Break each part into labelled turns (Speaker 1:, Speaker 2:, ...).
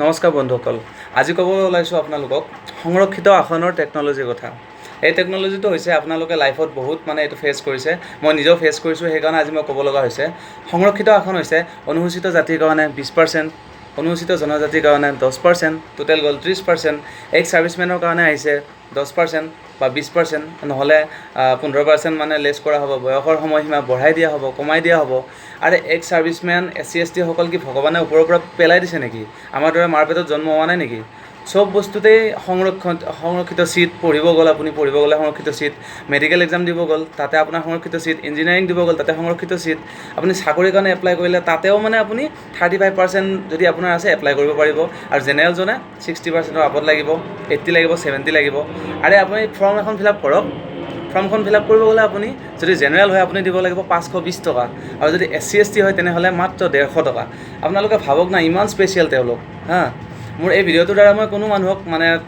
Speaker 1: নমস্কাৰ বন্ধুসকল, আজি ক'ব ওলাইছোঁ আপোনালোকক সংৰক্ষিত আসনৰ টেকন'লজিৰ কথা। এই টেকন'লজিটো হৈছে আপোনালোকে লাইফত বহুত এইটো ফেচ কৰিছে, মই নিজেও ফেচ কৰিছোঁ, সেইকাৰণে আজি মই ক'ব লগা হৈছে। সংৰক্ষিত আসন হৈছে অনুসূচিত জাতিৰ কাৰণে 20%, অনুসূচিত জনজাতিৰ কাৰণে 10%, টোটেল গ'ল 30%, এক্স ছাৰ্ভিচমেনৰ কাৰণে আহিছে 10% বা 20%, নহ'লে 15% লেছ কৰা হ'ব, বয়সৰ সময়সীমা বঢ়াই দিয়া হ'ব, কমাই দিয়া হ'ব। আৰু এক্স ছাৰ্ভিচমেন SC ST সকল কি ভগৱানে ওপৰৰ পৰা পেলাই দিছে নেকি? আমাৰ দৰে মাৰ পেটত জন্ম হোৱা নাই নেকি? চব বস্তুতেই সংৰক্ষিত ছিট, পঢ়িব গ'ল আপুনি, পঢ়িব গ'লে সংৰক্ষিত ছিট, মেডিকেল এক্সাম দিব গ'ল তাতে আপোনাৰ সংৰক্ষিত ছিট, ইঞ্জিনিয়াৰিং দিব গ'ল তাতে সংৰক্ষিত ছিট, আপুনি চাকৰিৰ কাৰণে এপ্লাই কৰিলে তাতেও আপুনি 35% যদি আপোনাৰ আছে এপ্লাই কৰিব পাৰিব। আৰু জেনেৰেলজনে 60%ৰ আপত লাগিব, 80 লাগিব, 70 লাগিব। আৰু আপুনি ফৰ্ম এখন ফিল আপ কৰক, ফৰ্মখন ফিল আপ কৰিব গ'লে আপুনি যদি জেনেৰেল হয় আপুনি দিব লাগিব 520 টকা, আৰু যদি SC ST হয় তেনেহ'লে মাত্ৰ 150 টকা। আপোনালোকে ভাবক না, ইমান স্পেচিয়েল তেওঁলোক। মোৰ এই ভিডিঅ'টোৰ দ্বাৰা মই কোনো মানুহক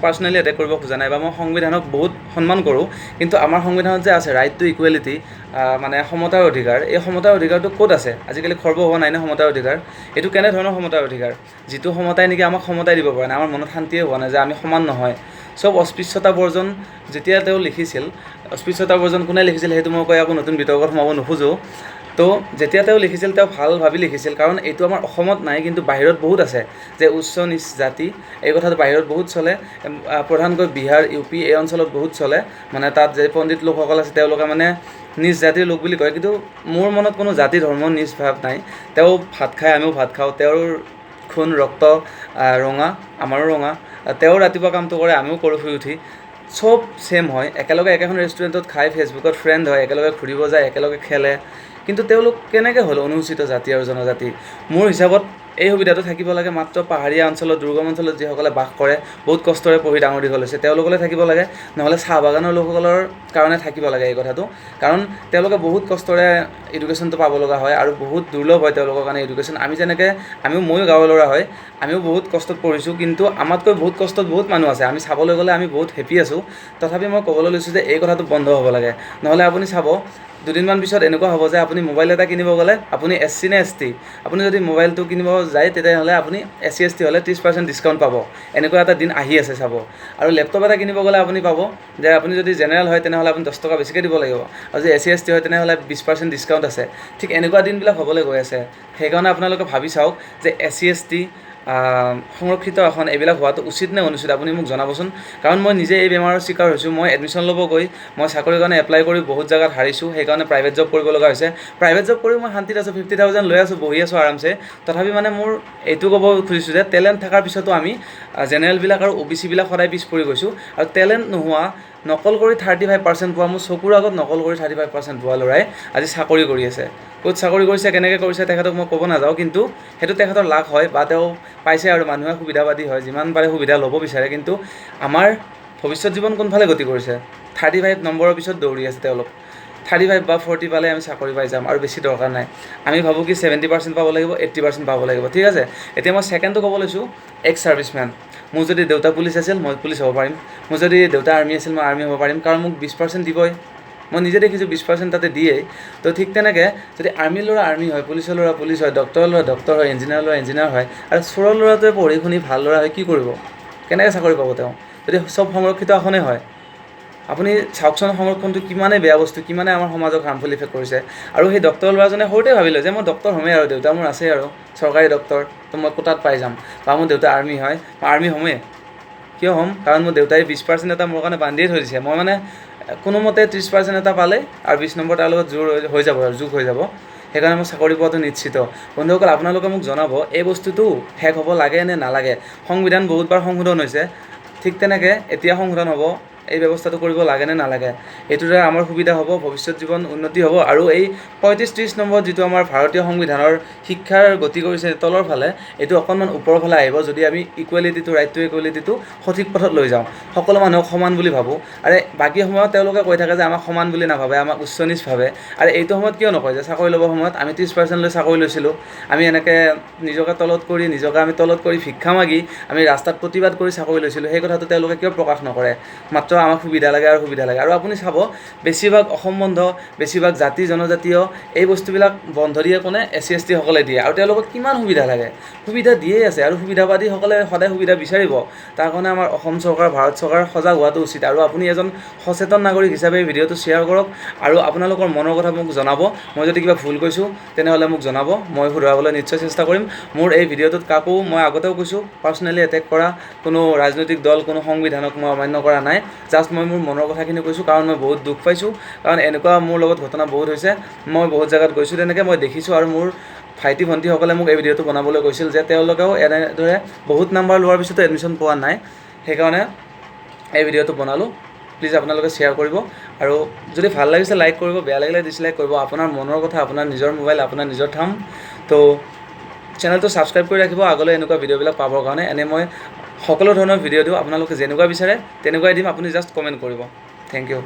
Speaker 1: পাৰ্চনেলি এটেক কৰিব খোজা নাই, বা মই সংবিধানক বহুত সন্মান কৰোঁ, কিন্তু আমাৰ সংবিধানত যে আছে ৰাইট টু ইকুৱেলিটি, সমতাৰ অধিকাৰ, এই সমতাৰ অধিকাৰটো ক'ত আছে? আজিকালি খৰ্ব হোৱা নাই নে সমতাৰ অধিকাৰ? এইটো কেনেধৰণৰ সমতাৰ অধিকাৰ? যিটো সমতাই নেকি আমাক সমতাই দিব পৰা নাই, আমাৰ মনত শান্তিয়ে হোৱা নাই যে আমি সমান নহয়। চব অস্পৃশ্যতা বৰ্জন যেতিয়া তেওঁ লিখিছিল, অস্পৃশ্যতা বৰ্জন কোনে লিখিছিল সেইটো মই কৈ আকৌ নতুন বিতৰ্কত সোমাব নোখোজোঁ। তো যেতিয়া তেওঁ লিখিছিল তেওঁ ভাল ভাবি লিখিছিল, কাৰণ এইটো আমাৰ অসমত নাই, কিন্তু বাহিৰত বহুত আছে যে উচ্চ নিচ জাতি, এই কথাটো বাহিৰত বহুত চলে, প্ৰধানকৈ বিহাৰ, UP এই অঞ্চলত বহুত চলে। তাত যে পণ্ডিত লোকসকল আছে তেওঁলোকে নিজ জাতিৰ লোক বুলি কয়, কিন্তু মোৰ মনত কোনো জাতি ধৰ্ম নিজ ভাৱ নাই। তেওঁ ভাত খায়, আমিও ভাত খাওঁ, তেওঁৰ খুন ৰক্ত ৰঙা, আমাৰো ৰঙা, তেওঁ ৰাতিপুৱা কামটো কৰে, আমিও কৰোঁ শুই উঠি, চব ছেম হয়, একেলগে একেখন ৰেষ্টুৰেণ্টত খাই, ফেচবুকত ফ্ৰেণ্ড হয়, একেলগে ঘূৰিব যায়, একেলগে খেলে, কিন্তু তেওঁলোক কেনেকৈ হ'ল অনুসূচিত জাতি আৰু জনজাতি? মোৰ হিচাপত এই সুবিধাটো থাকিব লাগে মাত্ৰ পাহাৰীয়া অঞ্চলত, দুৰ্গম অঞ্চলত যিসকলে বাস কৰে, বহুত কষ্টৰে পঢ়ি ডাঙৰ দীঘল হৈছে, তেওঁলোকলৈ থাকিব লাগে, নহ'লে চাহ বাগানৰ লোকসকলৰ কাৰণে থাকিব লাগে এই কথাটো, কাৰণ তেওঁলোকে বহুত কষ্টৰে এডুকেশ্যনটো পাব লগা হয়, আৰু বহুত দুৰ্লভ হয় তেওঁলোকৰ কাৰণে এডুকেশ্যন। ময়ো গাঁৱৰ ল'ৰা হয়, আমিও বহুত কষ্টত পঢ়িছোঁ, কিন্তু আমাতকৈ বহুত কষ্টত বহুত মানুহ আছে, আমি চাবলৈ গ'লে আমি বহুত হেপী আছোঁ। তথাপি মই ক'বলৈ লৈছোঁ যে এই কথাটো বন্ধ হ'ব লাগে, নহ'লে আপুনি চাব দুদিনমান পিছত এনেকুৱা হ'ব যে আপুনি মোবাইল এটা কিনিব গ'লে আপুনি SC নে ST, আপুনি যদি মোবাইলটো কিনিব যায় তেতিয়াহ'লে আপুনি SC ST হ'লে 30% ডিছকাউণ্ট পাব, এনেকুৱা এটা দিন আহি আছে চাব। আৰু লেপটপ এটা কিনিব গ'লে আপুনি পাব যে আপুনি যদি জেনেৰেল হয় তেনেহ'লে আপুনি 10 টকা বেছিকৈ দিব লাগিব, আৰু যদি SC ST হয় তেনেহ'লে 20% ডিছকাউণ্ট আছে। ঠিক এনেকুৱা দিনবিলাক হ'বলৈ গৈ আছে। সেইকাৰণে আপোনালোকে ভাবি চাওক যে SC ST সংৰক্ষিত আসন এইবিলাক হোৱাটো উচিত নে অনুচিত, আপুনি মোক জনাবচোন। কাৰণ মই নিজে এই বেমাৰৰ চিকাৰ হৈছোঁ, মই এডমিশ্যন ল'ব গৈ মই চাকৰিৰ কাৰণে এপ্লাই কৰি বহুত জেগাত হাৰিছোঁ, সেইকাৰণে প্ৰাইভেট জব কৰিব লগা হৈছে। প্ৰাইভেট জব কৰি মই শান্তিত আছোঁ, 50,000 লৈ আছোঁ, বহি আছোঁ আৰামছে। তথাপি মোৰ এইটো ক'ব খুজিছোঁ যে টেলেণ্ট থকাৰ পিছতো আমি জেনেৰেলবিলাক আৰু OBC বিলাক সদায় পিছ পৰি গৈছোঁ, আৰু টেলেণ্ট নোহোৱা, নকল কৰি 35% পোৱা, মোৰ চকুৰ আগত নকল কৰি 35% পোৱা ল'ৰাই আজি চাকৰি কৰি আছে। ক'ত চাকৰি কৰিছে, কেনেকৈ কৰিছে তেখেতক মই ক'ব নাযাওঁ, কিন্তু সেইটো তেখেতৰ লাভ হয়, বা তেওঁ পাইছে, আৰু মানুহে সুবিধাবাদী হয়, যিমান পাৰে সুবিধা ল'ব বিচাৰে। কিন্তু আমাৰ ভৱিষ্যত জীৱন কোনফালে গতি কৰিছে? 35 নম্বৰৰ পিছত দৌৰি আছে তেওঁলোক। 35 বা 40 পালে আমি চাকৰি পাই যাম, আৰু বেছি দৰকাৰ নাই। আমি ভাবোঁ কি 70% পাব লাগিব, 80% পাব লাগিব, ঠিক আছে। এতিয়া মই ছেকেণ্ডটো ক'ব লৈছোঁ, এক্স ছাৰ্ভিচমেন। মোৰ যদি দেউতা পুলিচ আছিল মই পুলিচ হ'ব পাৰিম, মোৰ যদি দেউতা আৰ্মি আছিল মই আৰ্মি হ'ব পাৰিম, কাৰণ মোক 20% দিবই, মই নিজে দেখিছোঁ 20% তাতে দিয়েই। তো ঠিক তেনেকৈ যদি আৰ্মিৰ ল'ৰা আৰ্মি হয়, পুলিচৰ ল'ৰা পুলিচ হয়, ডক্টৰৰ ল'ৰা ডক্টৰ হয়, ইঞ্জিনিয়াৰৰ ল'ৰা ইঞ্জিনিয়াৰ হয়, আৰু চোৰৰ ল'ৰাটোৱে পঢ়ি শুনি ভাল ল'ৰা হয়, কি কৰিব? কেনেকৈ চাকৰি পাব তেওঁ, যদি চব সংৰক্ষিত আসনেই হয়? আপুনি চাওকচোন সংৰক্ষণটো কিমানেই বেয়া বস্তু, কিমানে আমাৰ সমাজক হাৰ্মফুল ইফেক্ট কৰিছে। আৰু সেই ডক্টৰ ল'ৰাজনে সৰুতে ভাবিলে যে মই ডক্টৰ হ'মেই, আৰু দেউতা মোৰ আছেই, আৰু চৰকাৰী ডক্টৰ, তো মই কোটাত পাই যাম, বা মোৰ দেউতা আৰ্মি হয়, মই আৰ্মি হ'মেই। কিয় হ'ম? কাৰণ মোৰ দেউতাই 20% এটা মোৰ কাৰণে বান্ধিয়ে থৈ দিছে, মই কোনোমতে 30% এটা পালে আৰু 20 নম্বৰ তাৰ লগত যোগ হৈ যাব, সেইকাৰণে মই চাকৰি পোৱাটো নিশ্চিত। বন্ধুসকল, আপোনালোকে মোক জনাব এই বস্তুটো শেষ হ'ব লাগে নে নালাগে? সংবিধান বহুতবাৰ সংশোধন হৈছে, ঠিক তেনেকৈ এতিয়া সংশোধন হ'ব, এই ব্যৱস্থাটো কৰিব লাগে নে নালাগে? এইটোৰ দ্বাৰা আমাৰ সুবিধা হ'ব, ভৱিষ্যত জীৱন উন্নতি হ'ব, আৰু এই 35-30 নম্বৰত যিটো আমাৰ ভাৰতীয় সংবিধানৰ শিক্ষাৰ গতি কৰিছে তলৰ ফালে, এইটো অকণমান ওপৰৰ ফালে আহিব, যদি আমি ইকুৱেলিটিটো, ৰাইট টু ইকুৱেলিটিটো সঠিক পথত লৈ যাওঁ, সকলো মানুহক সমান বুলি ভাবোঁ। আৰু বাকী সময়ত তেওঁলোকে কৈ থাকে যে আমাক সমান বুলি নাভাবে, আমাক উচ্চ নিচ ভাবে। আৰু এইটো সময়ত কিয় নকয় যে চাকৰি ল'বৰ সময়ত আমি 30% লৈ চাকৰি লৈছিলোঁ, আমি এনেকৈ নিজকে তলত কৰি ভিক্ষা মাগি আমি ৰাস্তাত প্ৰতিবাদ কৰি চাকৰি লৈছিলোঁ, সেই কথাটো তেওঁলোকে কিয় প্ৰকাশ নকৰে? মাত্ৰ মাত্ৰ আমাক সুবিধা লাগে আৰু আপুনি চাব বেছিভাগ অসম বন্ধ বেছিভাগ জাতি জনজাতীয় এই বস্তুবিলাক বন্ধ দিয়ে কোনে SC/ST সকলে দিয়ে আৰু তেওঁলোকক কিমান সুবিধা লাগে সুবিধা দিয়েই আছে আৰু সুবিধাবাদীসকলে সদায় সুবিধা বিচাৰিব তাৰ কাৰণে আমাৰ অসম চৰকাৰ ভাৰত চৰকাৰ সজাগ হোৱাটো উচিত আৰু আপুনি এজন সচেতন নাগৰিক হিচাপে এই ভিডিঅ'টো শ্বেয়াৰ কৰক আৰু আপোনালোকৰ মনৰ কথা মোক জনাব মই যদি কিবা ভুল কৈছোঁ তেনেহ'লে মোক জনাব মই শুধৰাবলৈ নিশ্চয় চেষ্টা কৰিম মোৰ এই ভিডিঅ'টোত কাকো মই আগতেও কৈছোঁ পাৰ্চনেলি এটেক কৰা কোনো ৰাজনৈতিক দল কোনো সংবিধানক মই অমান্য কৰা নাই জাষ্ট মই মোৰ মনৰ কথাখিনি কৈছোঁ কাৰণ মই বহুত দুখ পাইছোঁ কাৰণ এনেকুৱা মোৰ লগত ঘটনা বহুত হৈছে মই বহুত জেগাত গৈছোঁ তেনেকৈ মই দেখিছোঁ আৰু মোৰ ভাইটি ভণ্টিসকলে মোক এই ভিডিঅ'টো বনাবলৈ কৈছিল যে তেওঁলোকেও এনেদৰে বহুত নাম্বাৰ লোৱাৰ পিছতো এডমিশ্যন পোৱা নাই সেইকাৰণে এই ভিডিঅ'টো বনালোঁ প্লিজ আপোনালোকে শ্বেয়াৰ কৰিব আৰু যদি ভাল লাগিছে লাইক কৰিব বেয়া লাগিলে ডিছলাইক কৰিব আপোনাৰ মনৰ কথা আপোনাৰ নিজৰ মোবাইল আপোনাৰ নিজৰ ঠাম তো চেনেলটো ছাবস্ক্ৰাইব কৰি ৰাখিব আগলৈ এনেকুৱা ভিডিঅ'বিলাক পাবৰ কাৰণে এনে মই সকলো ধৰণৰ ভিডিঅ' দিওঁ আপোনালোকে যেনেকুৱা বিচাৰে তেনেকুৱাই দিম আপুনি জাষ্ট কমেণ্ট কৰিব থেংক ইউ